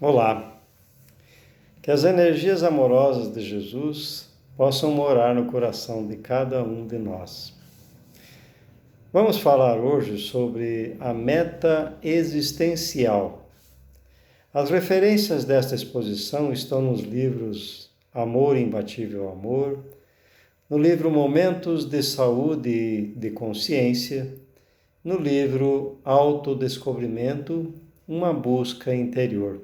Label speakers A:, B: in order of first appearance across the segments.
A: Olá, que as energias amorosas de Jesus possam morar no coração de cada um de nós. Vamos falar hoje sobre a meta existencial. As referências desta exposição estão nos livros Amor, Imbatível Amor, no livro Momentos de Saúde e de Consciência, no livro Autodescobrimento, uma busca interior.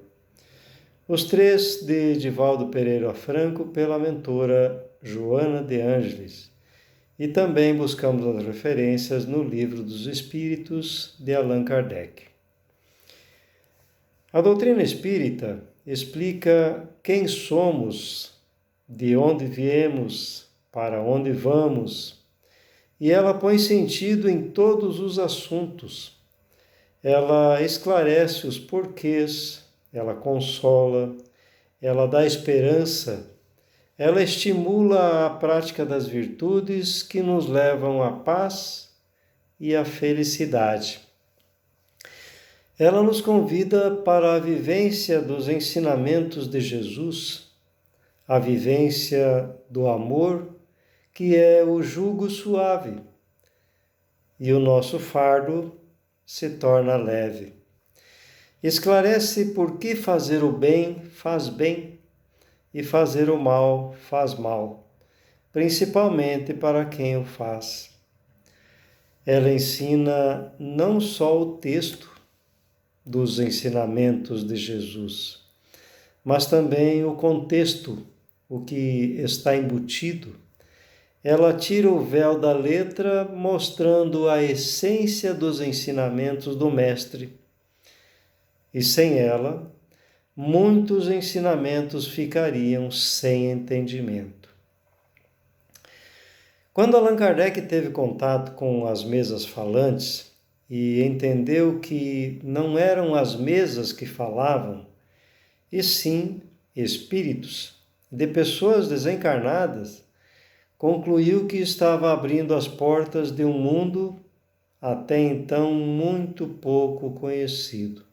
A: Os três de Divaldo Pereira Franco, pela mentora Joana de Ângeles. E também buscamos as referências no Livro dos Espíritos, de Allan Kardec. A doutrina espírita explica quem somos, de onde viemos, para onde vamos, e ela põe sentido em todos os assuntos. Ela esclarece os porquês, ela consola, ela dá esperança, ela estimula a prática das virtudes que nos levam à paz e à felicidade. Ela nos convida para a vivência dos ensinamentos de Jesus, a vivência do amor, que é o jugo suave, e o nosso fardo se torna leve. Esclarece por que fazer o bem faz bem e fazer o mal faz mal, principalmente para quem o faz. Ela ensina não só o texto dos ensinamentos de Jesus, mas também o contexto, o que está embutido. Ela tira o véu da letra, mostrando a essência dos ensinamentos do Mestre. E sem ela, muitos ensinamentos ficariam sem entendimento. Quando Allan Kardec teve contato com as mesas falantes e entendeu que não eram as mesas que falavam, e sim espíritos de pessoas desencarnadas, concluiu que estava abrindo as portas de um mundo até então muito pouco conhecido.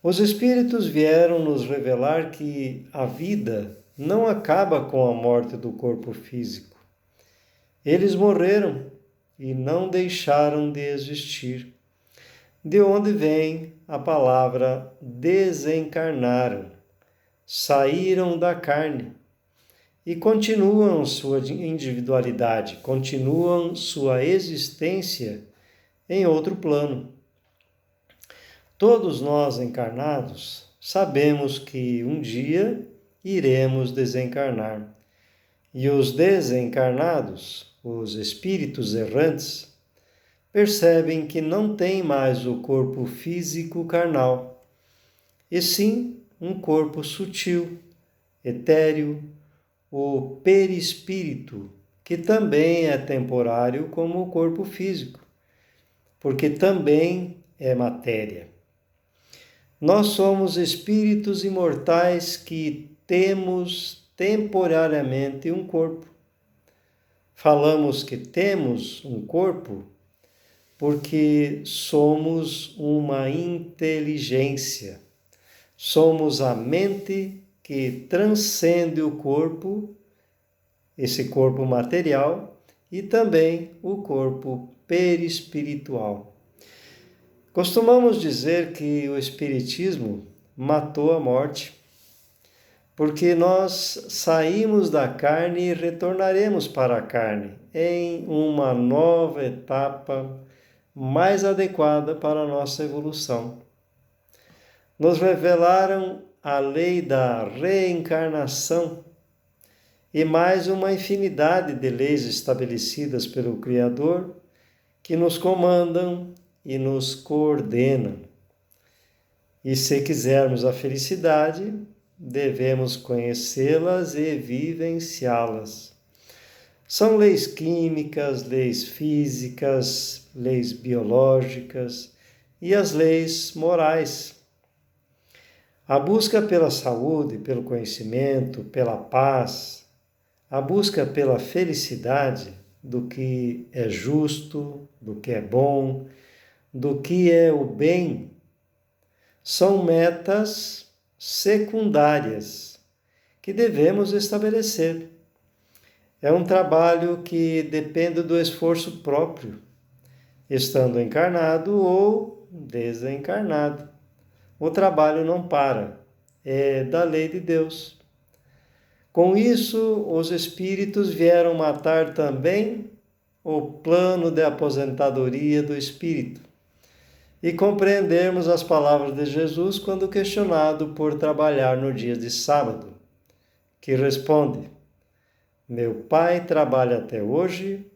A: Os Espíritos vieram nos revelar que a vida não acaba com a morte do corpo físico. Eles morreram e não deixaram de existir. De onde vem a palavra desencarnaram, saíram da carne e continuam sua individualidade, continuam sua existência em outro plano. Todos nós encarnados sabemos que um dia iremos desencarnar. E os desencarnados, os espíritos errantes, percebem que não têm mais o corpo físico carnal, e sim um corpo sutil, etéreo, o perispírito, que também é temporário como o corpo físico, porque também é matéria. Nós somos espíritos imortais que temos temporariamente um corpo. Falamos que temos um corpo porque somos uma inteligência. Somos a mente que transcende o corpo, esse corpo material, e também o corpo perispiritual. Costumamos dizer que o Espiritismo matou a morte, porque nós saímos da carne e retornaremos para a carne em uma nova etapa mais adequada para a nossa evolução. Nos revelaram a lei da reencarnação e mais uma infinidade de leis estabelecidas pelo Criador que nos comandam e nos coordenam. E se quisermos a felicidade, devemos conhecê-las e vivenciá-las. São leis químicas, leis físicas, leis biológicas e as leis morais. A busca pela saúde, pelo conhecimento, pela paz, a busca pela felicidade do que é justo, do que é bom, do que é o bem, são metas secundárias que devemos estabelecer. É um trabalho que depende do esforço próprio, estando encarnado ou desencarnado. O trabalho não para, é da lei de Deus. Com isso, os espíritos vieram matar também o plano de aposentadoria do espírito e compreendermos as palavras de Jesus quando questionado por trabalhar no dia de sábado, que responde: meu pai trabalha até hoje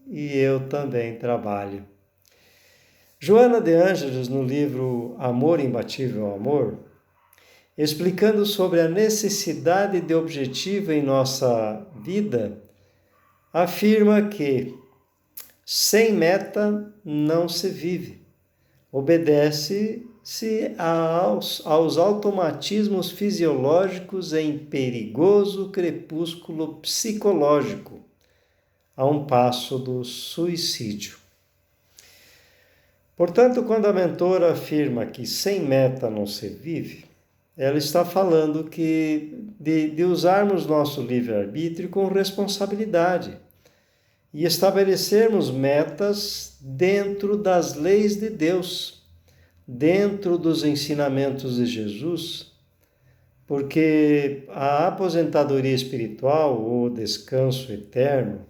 A: e eu também trabalho. Joana de Ângeles, no livro Amor Imbatível ao Amor, explicando sobre a necessidade de objetivo em nossa vida, afirma que sem meta não se vive. Obedece-se aos automatismos fisiológicos em perigoso crepúsculo psicológico, a um passo do suicídio. Portanto, quando a mentora afirma que sem meta não se vive, ela está falando de usarmos nosso livre-arbítrio com responsabilidade e estabelecermos metas dentro das leis de Deus, dentro dos ensinamentos de Jesus, porque a aposentadoria espiritual ou descanso eterno,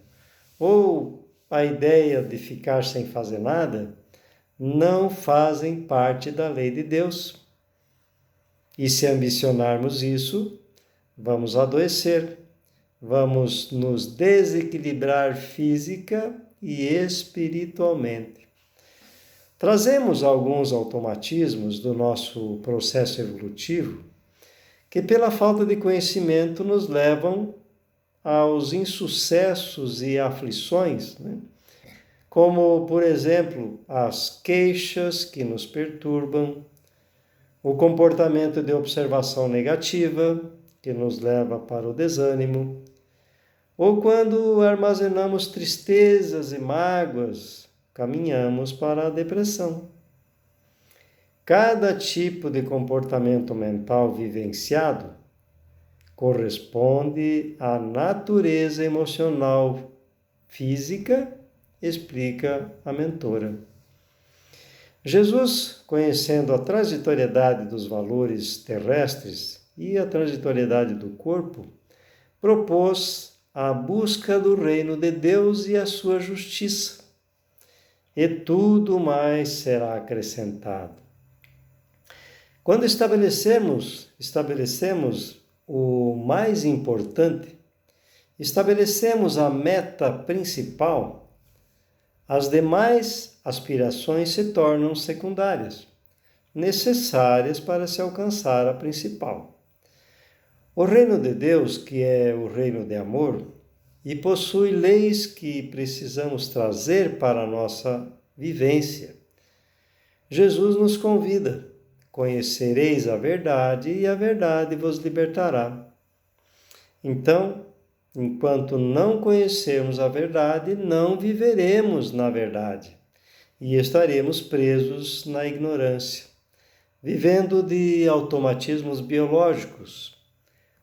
A: ou a ideia de ficar sem fazer nada, não fazem parte da lei de Deus. E se ambicionarmos isso, vamos adoecer, vamos nos desequilibrar física e espiritualmente. Trazemos alguns automatismos do nosso processo evolutivo que, pela falta de conhecimento, nos levam aos insucessos e aflições, né? Como, por exemplo, as queixas que nos perturbam, o comportamento de observação negativa, que nos leva para o desânimo, ou quando armazenamos tristezas e mágoas, caminhamos para a depressão. Cada tipo de comportamento mental vivenciado corresponde à natureza emocional física, explica a mentora. Jesus, conhecendo a transitoriedade dos valores terrestres e a transitoriedade do corpo, propôs a busca do reino de Deus e a sua justiça, e tudo mais será acrescentado. Quando estabelecemos o mais importante, estabelecemos a meta principal, as demais aspirações se tornam secundárias, necessárias para se alcançar a principal. O reino de Deus, que é o reino de amor, e possui leis que precisamos trazer para a nossa vivência. Jesus nos convida: conhecereis a verdade e a verdade vos libertará. Então, enquanto não conhecermos a verdade, não viveremos na verdade e estaremos presos na ignorância, vivendo de automatismos biológicos,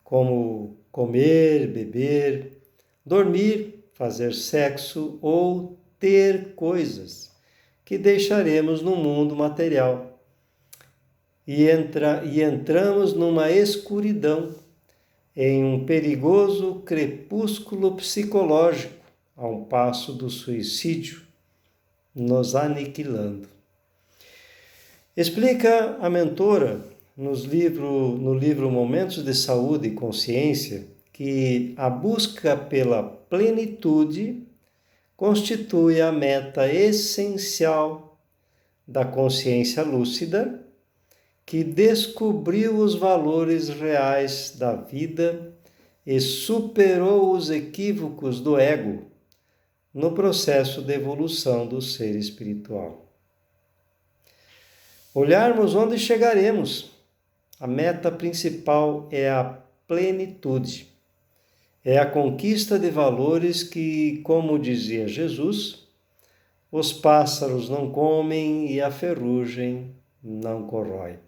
A: como comer, beber, dormir, fazer sexo ou ter coisas que deixaremos no mundo material. E entramos numa escuridão, em um perigoso crepúsculo psicológico, a um passo do suicídio, nos aniquilando. Explica a mentora no livro Momentos de Saúde e Consciência que a busca pela plenitude constitui a meta essencial da consciência lúcida, que descobriu os valores reais da vida e superou os equívocos do ego no processo de evolução do ser espiritual. Olharmos onde chegaremos. A meta principal é a plenitude. É a conquista de valores que, como dizia Jesus, os pássaros não comem e a ferrugem não corrói.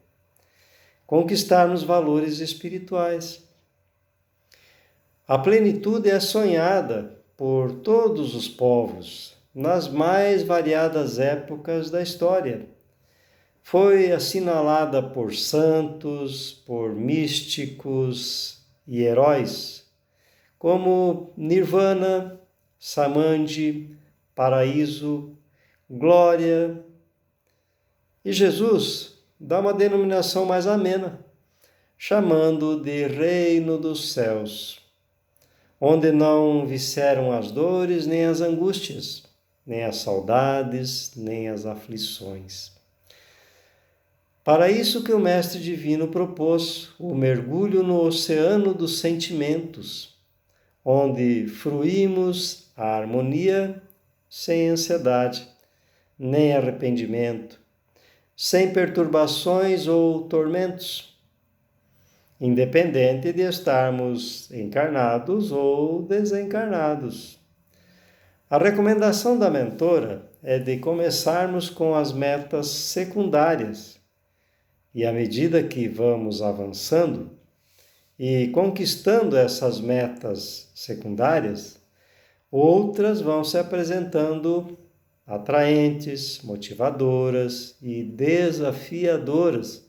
A: conquistarmos valores espirituais. A plenitude é sonhada por todos os povos, nas mais variadas épocas da história. Foi assinalada por santos, por místicos e heróis, como Nirvana, Samadhi, paraíso, glória. E Jesus dá uma denominação mais amena, chamando de Reino dos Céus, onde não visceram as dores, nem as angústias, nem as saudades, nem as aflições. Para isso que o Mestre Divino propôs o mergulho no oceano dos sentimentos, onde fruímos a harmonia sem ansiedade, nem arrependimento, sem perturbações ou tormentos, independente de estarmos encarnados ou desencarnados. A recomendação da mentora é de começarmos com as metas secundárias e, à medida que vamos avançando e conquistando essas metas secundárias, outras vão se apresentando atraentes, motivadoras e desafiadoras,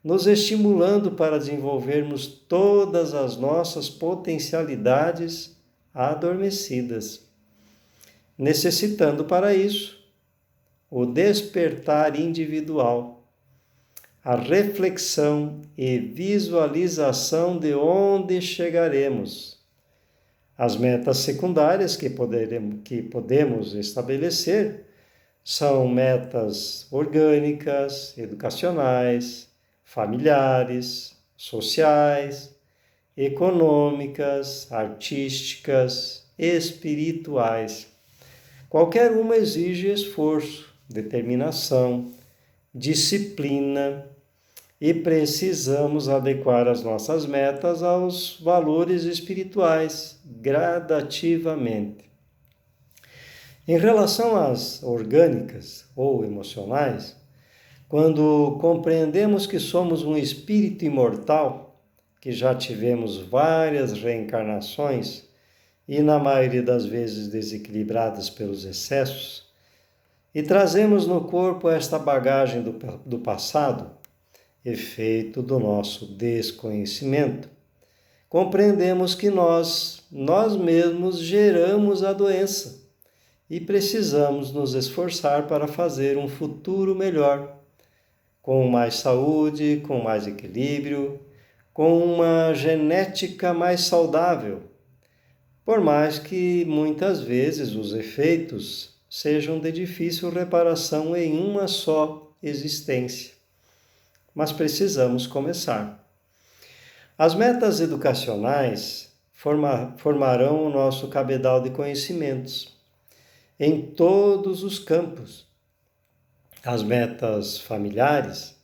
A: nos estimulando para desenvolvermos todas as nossas potencialidades adormecidas, necessitando para isso o despertar individual, a reflexão e visualização de onde chegaremos. As metas secundárias que podemos estabelecer são metas orgânicas, educacionais, familiares, sociais, econômicas, artísticas, espirituais. Qualquer uma exige esforço, determinação, disciplina e precisamos adequar as nossas metas aos valores espirituais gradativamente. Em relação às orgânicas ou emocionais, quando compreendemos que somos um espírito imortal, que já tivemos várias reencarnações e na maioria das vezes desequilibradas pelos excessos, e trazemos no corpo esta bagagem do passado, efeito do nosso desconhecimento, compreendemos que nós mesmos geramos a doença e precisamos nos esforçar para fazer um futuro melhor, com mais saúde, com mais equilíbrio, com uma genética mais saudável, por mais que muitas vezes os efeitos sejam de difícil reparação em uma só existência. Mas precisamos começar. As metas educacionais formarão o nosso cabedal de conhecimentos em todos os campos. As metas familiares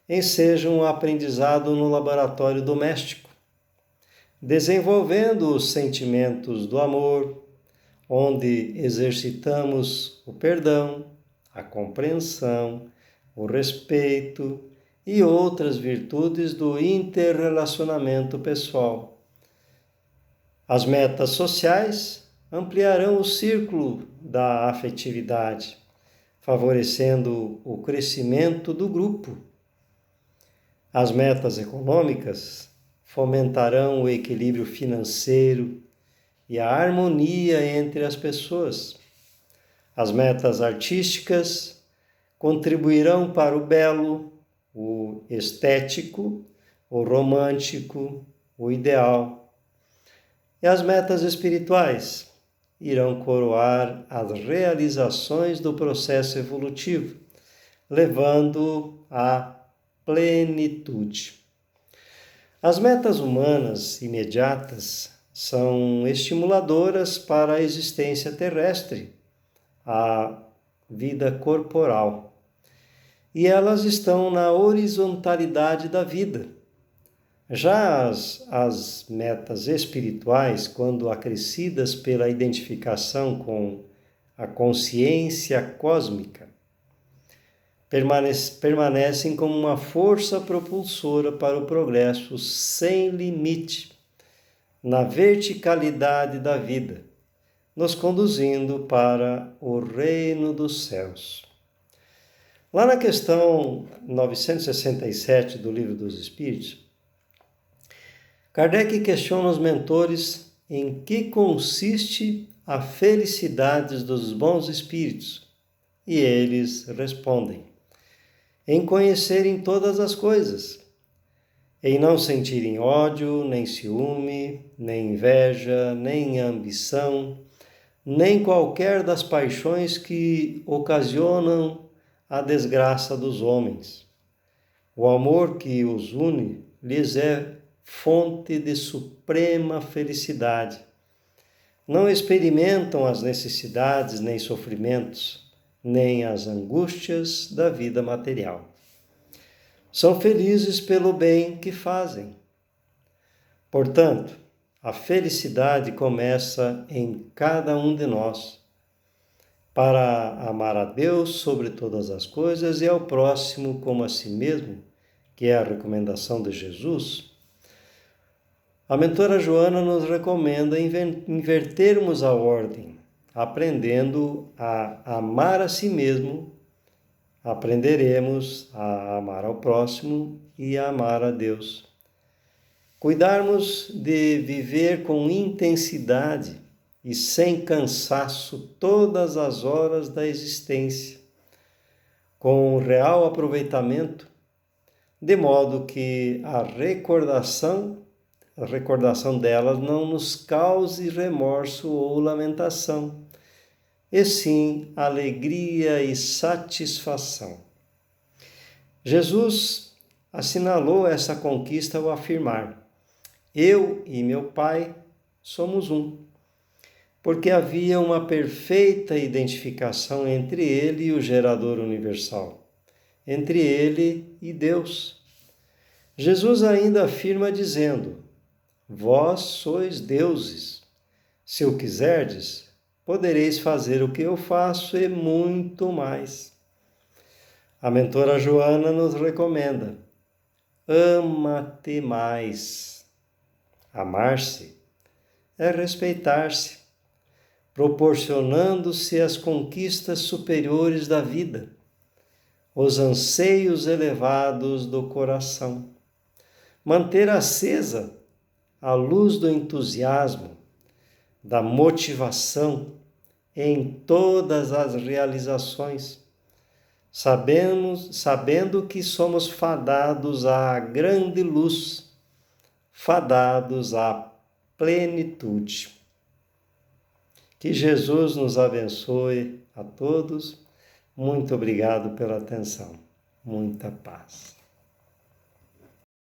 A: ensejam o aprendizado no laboratório doméstico, desenvolvendo os sentimentos do amor, onde exercitamos o perdão, a compreensão, o respeito e outras virtudes do interrelacionamento pessoal. As metas sociais ampliarão o círculo da afetividade, favorecendo o crescimento do grupo. As metas econômicas fomentarão o equilíbrio financeiro e a harmonia entre as pessoas. As metas artísticas contribuirão para o belo, o estético, o romântico, o ideal. E as metas espirituais irão coroar as realizações do processo evolutivo, levando à plenitude. As metas humanas imediatas são estimuladoras para a existência terrestre, a vida corporal. E elas estão na horizontalidade da vida. Já as metas espirituais, quando acrescidas pela identificação com a consciência cósmica, permanecem como uma força propulsora para o progresso sem limite, na verticalidade da vida, nos conduzindo para o reino dos céus. Lá na questão 967 do Livro dos Espíritos, Kardec questiona os mentores em que consiste a felicidade dos bons espíritos, e eles respondem: em conhecerem todas as coisas, em não sentirem ódio, nem ciúme, nem inveja, nem ambição, nem qualquer das paixões que ocasionam a desgraça dos homens. O amor que os une lhes é fonte de suprema felicidade. Não experimentam as necessidades nem sofrimentos, nem as angústias da vida material. São felizes pelo bem que fazem. Portanto, a felicidade começa em cada um de nós, para amar a Deus sobre todas as coisas e ao próximo como a si mesmo, que é a recomendação de Jesus. A mentora Joana nos recomenda invertermos a ordem, aprendendo a amar a si mesmo, aprenderemos a amar ao próximo e a amar a Deus. Cuidarmos de viver com intensidade e sem cansaço todas as horas da existência, com real aproveitamento, de modo que a recordação delas não nos cause remorso ou lamentação, e sim alegria e satisfação. Jesus assinalou essa conquista ao afirmar: eu e meu Pai somos um, porque havia uma perfeita identificação entre ele e o gerador universal, entre ele e Deus. Jesus ainda afirma dizendo: vós sois deuses. Se o quiserdes, podereis fazer o que eu faço e muito mais. A mentora Joana nos recomenda: ama-te mais. Amar-se é respeitar-se, proporcionando-se as conquistas superiores da vida, os anseios elevados do coração. Manter acesa a luz do entusiasmo, da motivação em todas as realizações, sabendo que somos fadados à grande luz, fadados à plenitude. Que Jesus nos abençoe a todos. Muito obrigado pela atenção. Muita paz.